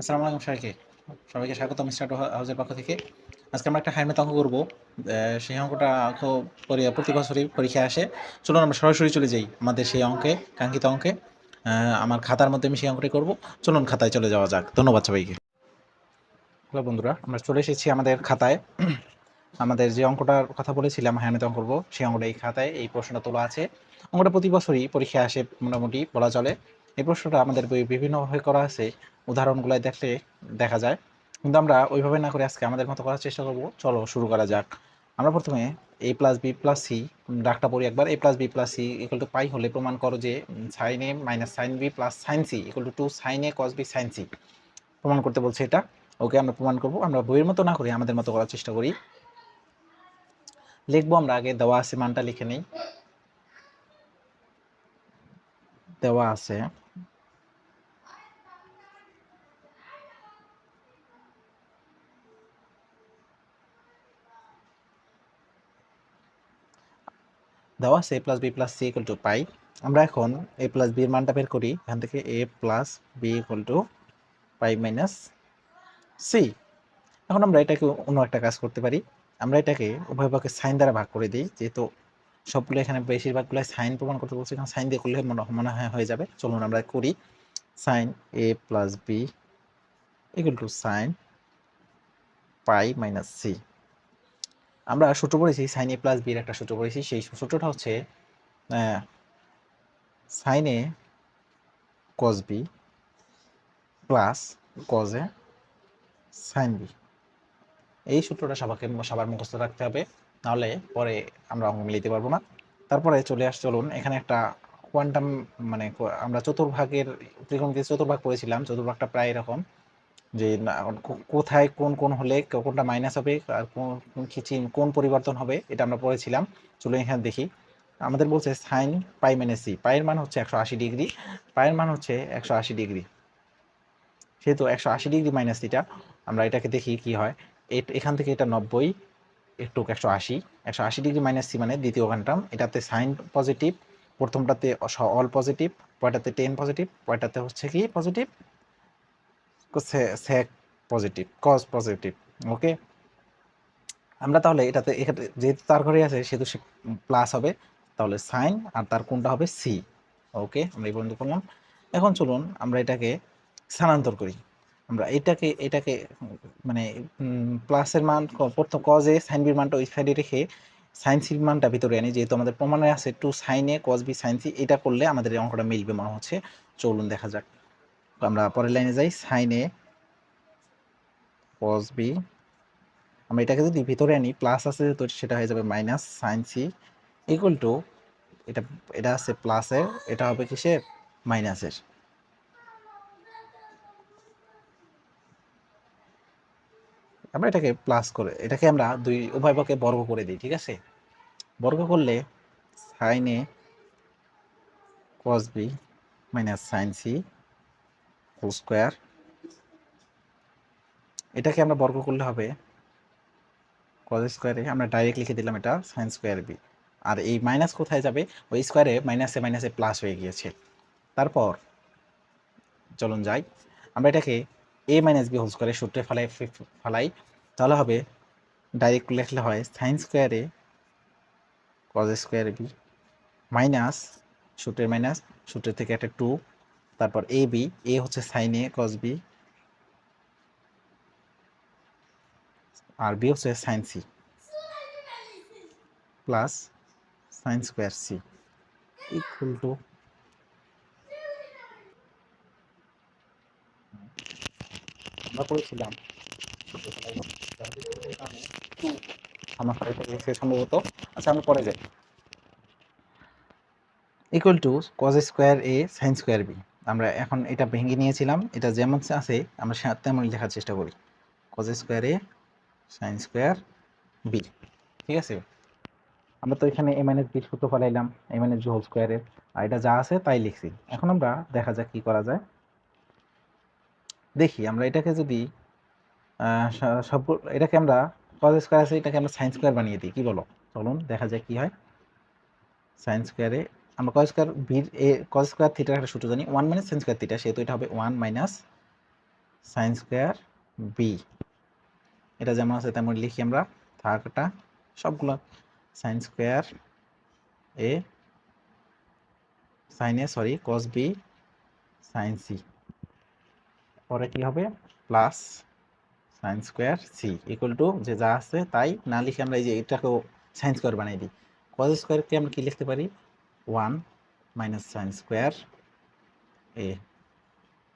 আসসালামু আলাইকুম সবাইকে। সবাইকে স্বাগতম স্টার্ট হাউসের পক্ষ থেকে। আজকে আমরা একটা হায়ার ম্যাথ অঙ্ক করব। সেই অঙ্কটা প্রতি বছরই পরীক্ষায় আসে। চলুন আমরা সরাসরি চলে যাই আমাদের সেই অঙ্কে, কাঙ্ক্ষিত অঙ্কে। আমার খাতার মধ্যে আমি সেই অঙ্কটাই করব। চলুন খাতায় চলে যাওয়া যাক। ধন্যবাদ সবাইকে। হ্যালো বন্ধুরা, আমরা চলে এসেছি আমাদের খাতায়। আমাদের যে অঙ্কটার কথা বলেছিলাম হায়ার ম্যাথ অঙ্ক করব, সেই অঙ্কটা এই খাতায় এই প্রশ্নটা তোলা আছে। অঙ্কটা প্রতি বছরই পরীক্ষায় আসে মোটামুটি বলা চলে। এই প্রশ্নটা আমাদের বিভিন্নভাবে করা আছে, উদাহরণগুলো দেখলে দেখা যায়। কিন্তু আমরা ওইভাবে না করে আজকে আমাদের মতো করার চেষ্টা করব। চলো শুরু করা যাক। আমরা প্রথমে a plus B plus C ডাকটা পড়ি একবার। a plus B plus C equal to pi হলে প্রমাণ করো যে sine A minus sine B plus sine C equal to sine A cos B sine C প্রমাণ করতে বলছে এটা। ওকে, আমরা প্রমাণ করব। আমরা বইয়ের মতো না করে আমাদের মতো করার চেষ্টা করি। লিখবো আমরা, আগে দেওয়া আছে মানটা লিখে নেই। দেওয়া আছে A plus B plus C equal to pi. আমরা এখন এ প্লাস বি এর মানটা বের করি। এখান থেকে A plus B equal to pi minus C. এখন আমরা এটাকে অন্য একটা কাজ করতে পারি। আমরা এটাকে উভয় পক্ষে সাইন দ্বারা ভাগ করে দিই, যেহেতু সবগুলো এখানে বেশিরভাগগুলো সাইন প্রমাণ করতে বলছি, এখানে সাইন দিয়ে করলে মনে হয় হয়ে যাবে। চলুন আমরা করি। Sine A plus B equal to sine pi minus C. আমরা সূত্র পড়েছি সাইন এ প্লাস বি এর একটা সূত্র পড়েছি। সেই সূত্রটা হচ্ছে sine A cos B plus cos A sine B. এই সূত্রটা সবার মুখস্থ রাখতে হবে, নাহলে পরে আমরা অঙ্ক মিলাইতে পারবো না। তারপরে চলুন এখানে একটা কোয়ান্টাম, মানে আমরা চতুর্ভাগের ত্রিকোণমিতির চতুর্ভাগ পড়েছিলাম। চতুর্ভাগটা প্রায় এরকম যে কোথায় কোন কোন হলে কোনটা মাইনাস হবে আর কোন পরিবর্তন হবে, এটা আমরা পড়েছিলাম। চলুন এখানে দেখি। আমাদের বলছে সাইন পাই মাইনাস সি, পায়ের মান হচ্ছে 180 ডিগ্রি, পায়ের মান হচ্ছে 180 ডিগ্রি। সেহেতু 180 ডিগ্রি মাইনাস থিটা, আমরা এটাকে দেখি কি হয়। এখান থেকে এটা 90, একটু 180, 180 ডিগ্রি মাইনাস সি মানে দ্বিতীয় কোয়ান্টাম। এটাতে সাইন পজিটিভ, প্রথমটাতে অল পজিটিভ, পয়টাতে 10 পজিটিভ, পয়টাতে হচ্ছে কি positive, sec positive, cos positive. Okay, আমরা তাহলে এটাতে এখানে যেহেতু তার ঘরে আছে সেহেতু সে প্লাস হবে, তাহলে সাইন আর তার কোনটা হবে সি। ওকে, আমরা এই পর্যন্ত করলাম। এখন চলুন আমরা এটাকে স্থানান্তর করি। আমরা এটাকে মানে প্লাসের মান প্রথম কজ এ সাইন বির মানটা ওই সাইডে রেখে সাইন সির মানটা ভিতরে আনি, যেহেতু আমাদের প্রমাণে আছে two sine A cos B sine C. এটা করলে আমাদের এই অঙ্কটা মিলবে মনে হচ্ছে। চলুন দেখা যাক। আমরা পরের লাইনে যাই। সাইন এ কজ বি, আমরা এটাকে যদি ভিতরে আনি, প্লাস আছে তো সেটা হয়ে যাবে minus sine C equal to, এটা এটা আছে প্লাসের, এটা হবে কিসের, মাইনাসের। আমরা এটাকে প্লাস করে এটাকে আমরা উভয় পক্ষে বর্গ করে দিই, ঠিক আছে। বর্গ করলে sine A cos B minus sine C whole square. এটাকে আমরা বর্গ করলে হবে কস স্কোয়ারে, আমরা ডাইরেক্ট লিখে দিলাম এটা সাইন স্কোয়ার বি। আর এই মাইনাস কোথায় যাবে, ওই স্কোয়ারে মাইনাসে মাইনাসে প্লাস হয়ে গিয়েছে। তারপর চলুন যাই, আমরা এটাকে এ মাইনাস বি হোল স্কোয়ারের সূত্রে ফালাই, তাহলে হবে ডাইরেক্ট লিখলে হয় সাইন স্কোয়ারে কজ স্কোয়ার বি মাইনাস সূত্রের মাইনাস, সূত্রের থেকে একটা 2, তারপর এ বি, এ হচ্ছে সাইন এ কজ বি আর বি হচ্ছে sine C plus sine square C equal to, আমরা করেছিলাম আমার সম্ভবত। আচ্ছা আমরা পরে যাই। Equal to cos square A sine square B. আমরা এখন এটা ভেঙে নিয়েছিলাম, এটা যেমন আছে আমরা তেমনই লেখার চেষ্টা করি। Cause square A sine square B, ঠিক আছে। আমরা তো এখানে এ মাইনাস বি সূত্র ফেলাইলাম, এ মাইনাস বি হোল স্কোয়ারের, আর এটা যা আছে তাই লিখছি। এখন আমরা দেখা যাক কি করা যায়। দেখি আমরা এটাকে যদি সব এটাকে আমরা কজ স্কোয়ার আছে, এটাকে আমরা সাইন স্কোয়ার বানিয়ে দিই, কি বলো? চলুন দেখা যাক কি হয়। সাইন স্কোয়ারে আমরা cause square B A cos square থিটার একটা সূত্র জানি, 1 মাইনাস সাইন স্কোয়ার থিটা, সেহেতু এটা হবে 1 মাইনাস সাইন স্কোয়ার বি, এটা যেমন আছে তেমন লিখি আমরা। থাকটা সবগুলো sine square A sine A sorry cos B sine C, পরে কি হবে plus sine square C equal to যে যা আছে তাই না লিখে আমরা এই যে এটাকেও সাইন স্কোয়ার বানাই দিই। কস স্কোয়ারকে আমরা কি লিখতে পারি 1 minus sine square A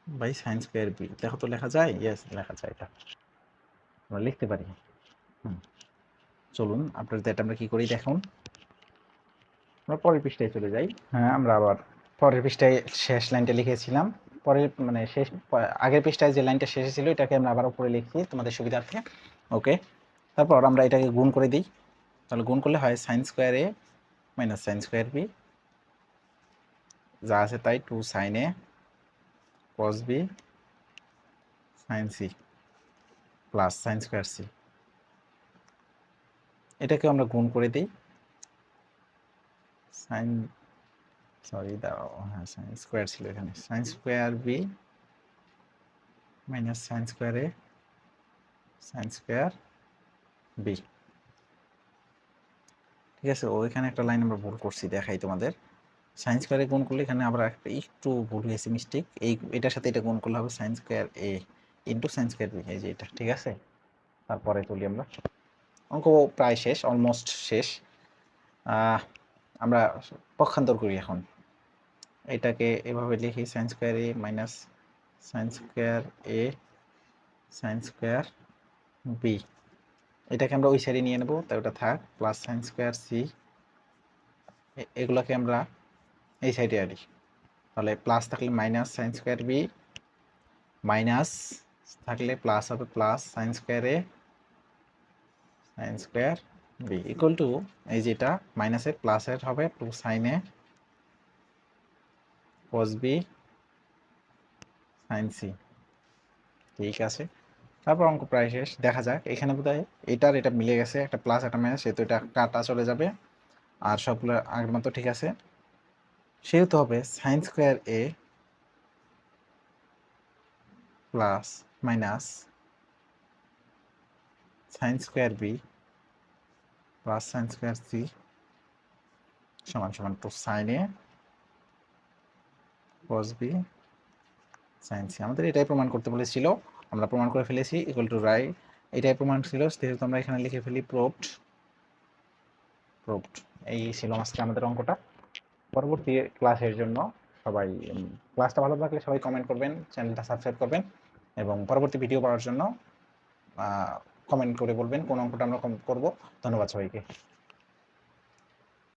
by sine square B, দেখো তো লেখা যায়? ইয়েস লেখা যায়, এটা আমরা লিখতে পারি। চলুন আপনাদের এটা আমরা কি করি দেখুন। আমরা পরের পৃষ্ঠায় চলে যাই। হ্যাঁ, আমরা আবার পরের পৃষ্ঠায় শেষ লাইনটা লিখেছিলাম, পরের মানে শেষ আগের পৃষ্ঠায় যে লাইনটা শেষে ছিল এটাকে আমরা আবার উপরে লিখছি তোমাদের সুবিধার্থে। ওকে, তারপর আমরা এটাকে গুণ করে দিই। তাহলে গুণ করলে হয় sine square A minus sine square B, যা আছে তাই 2 sine A cos B sine C plus sine square C, এটাকে আমরা গুণ করে দিই। সাইন সরি দাঁড়াও, হ্যাঁ সাইন স্কোয়ার ছিল এখানে, sine square B minus sine square A sine square B. ঠিক আছে, ওইখানে একটা লাইন আমরা ভুল করছি, দেখাই তোমাদের। সাইন স্কোয়ারে গুণ করলে এখানে আবার একটা একটু ভুল হয়েছে, মিস্টেক। এটার সাথে এটা গুণ করলে হবে সাইন স্কোয়ার এ ইন্টু সাইন স্কোয়ার বি, এই যে এটা। ঠিক আছে, তারপরে তুলি আমরা। অঙ্ক প্রায় শেষ, অলমোস্ট শেষ। আমরা পক্ষান্তর করি এখন। এটাকে এভাবে লিখি sign square A minus sine square A sine square B, এটাকে আমরা ওই সাইডে নিয়ে নেব, তাই ওটা থাক, প্লাস সাইন স্কোয়ার সি, এগুলোকে আমরা এই সাইডে আনি। তাহলে প্লাস থাকলে minus sine square B, minus থাকলে প্লাস হবে plus sine square A sine square B equal to এই যেটা মাইনাসের প্লাসের হবে 2 sine A cos B sine C. ঠিক আছে, তারপর অঙ্ক প্রায় শেষ। দেখা যাক এখানে বোধহয় এটার এটা মিলে গেছে, একটা প্লাস একটা মাইনাস, সেহেতু এটা কাটা চলে যাবে, আর সবগুলো আগের মতো ঠিক আছে। সেহেতু হবে sine square A plus minus sine square B plus sine square C সমান সমান 2 sine A cos B sine C. আমাদের এটাই প্রমাণ করতে বলেছিল, আমরা প্রমাণ করে ফেলেছি, ইকুয়াল টু রাইট। এটাই প্রমাণ ছিল, সেহেতু আমরা এখানে লিখে ফেলি প্রুভড। প্রুভড, এই ছিল আজকে আমাদের অঙ্কটা। পরবর্তী ক্লাসের জন্য সবাই ক্লাসটা ভালো লাগলে সবাই কমেন্ট করবেন, চ্যানেলটা সাবস্ক্রাইব করবেন, এবং পরবর্তী ভিডিও পাওয়ার জন্য কমেন্ট করে বলবেন কোন অঙ্কটা আমরা করব। ধন্যবাদ সবাইকে।